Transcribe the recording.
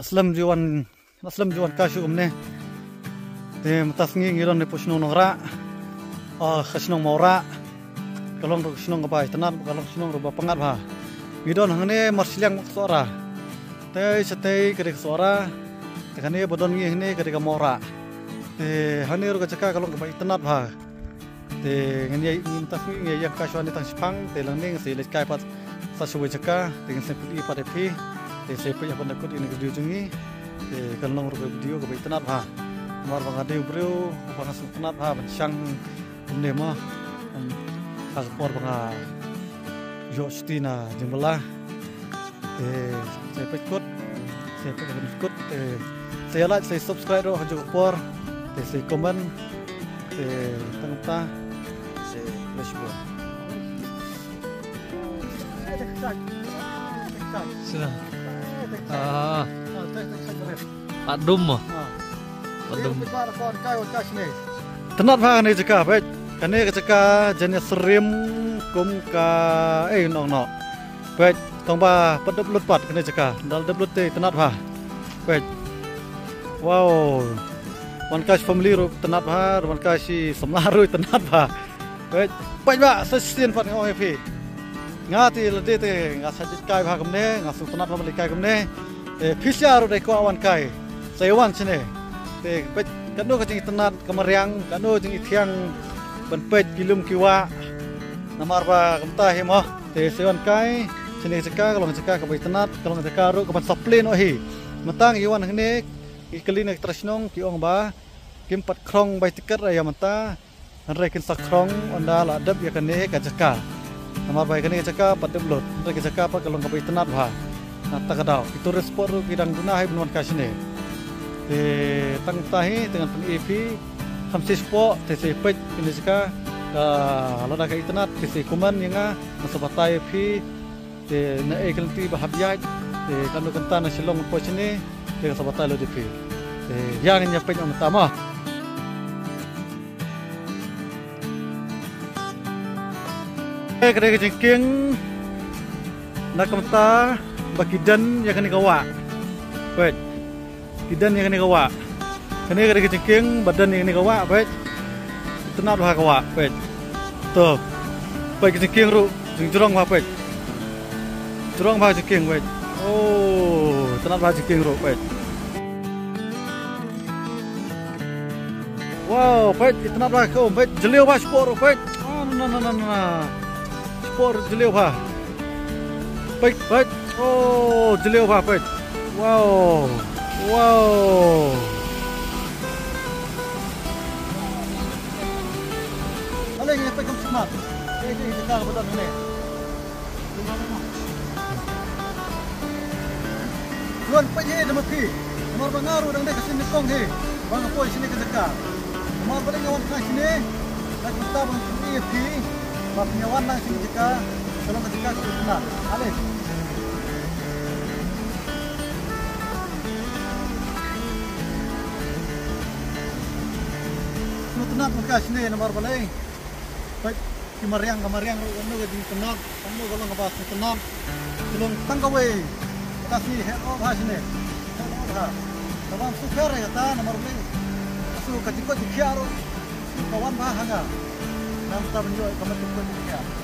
aslam juan kasih umne matas ngilon ne pusno nora khasnong maura kalong khasnong gabai tenan kalong khasnong ruba pangat ba ngidon hangane marsilang suara tei setei kede suara tekane bodon ngi hne kede maura hane ru gacaka kalong gabai tenat ba ngani matas ngi yang kasih ani tang sipang langning se lekai pat sasuwe jaka dengan sepuli pada pi sepe yang pendakut ini video jungi kalong ru video gabai tenat ba mar bangade bro bangas tenat ba bansang umne ma akpor banga Justina jembelah saya pekut saya like saya subscribe roh juga por saya komen tengta saya Facebook sudah padum tenat ba ne jeka baik kane jeka jenis serim kum ka nong no baik tong ba pedep lut pat kane jeka dal dep lut te tenat ba baik wow wan kas family ru tenat ba wan kas si semlaru tenat ba baik ba sesien pat ngau happy ngati lede te ngasajit kai ba kamne ngasu tenat ba melikai kamne pisya ru dai ko awan kai saiwan sine te baik kanu ka jing tenat kamariang kanu jing thiang benpet gilum kiwa namar ba kamta hemo te sewan kai sini jeka kalau jeka ka tenat kalau jeka ru ka supply no hi matang iwan hne ikelin tresnong ki ong ba kim pat krong bai tiket ya mata re kin sak krong onda la dab ya kane ka jeka namar bai kane jeka pat deblot re jeka pa kalau ka tenat ba nata kadau itu respon ru kidang guna hai benuan kasine te tang tahi dengan peng EP hamsis po te sepet ini jeka kalau dah ke internet te kuman yang masabatai pi te na ekelti bahabiat te kanu kanta na silong po sini te sabatai lo dipi te yang nyapin yang utama kede jengking nak kamta bakidan yang kani kawa baik kidan yang kani kawa kene kede jengking badan yang kani kawa baik tenat bah kawa baik tuh baik jengking ru jurong bah baik jurong bah jengking baik oh tenat bah jengking ru baik wow baik tenat bah kau baik jeliu bah spor baik oh na spor jeliu bah baik oh jeliu bah baik wow Alay nga pagkam smart. Ito ka ba ni? Luan pa niya na mapi. Nomor bangaro dang dek sini kong he. Bang po sini ka deka. Nomor pa ning awan ka sini. Nagpunta bang EFP. Mapnyawan lang sini deka. Kalau ka deka sini. Alay. Tenat maka sini nomor balai. Baik kamariang anu ga di tenat anu kalau ngebahas tenat belum tanggawe kasih hero bahas ini kalau sukar ya ta nomor balai asu katiko dikiaro kawan bahanga nam ta benjo kamar tukun dikiaro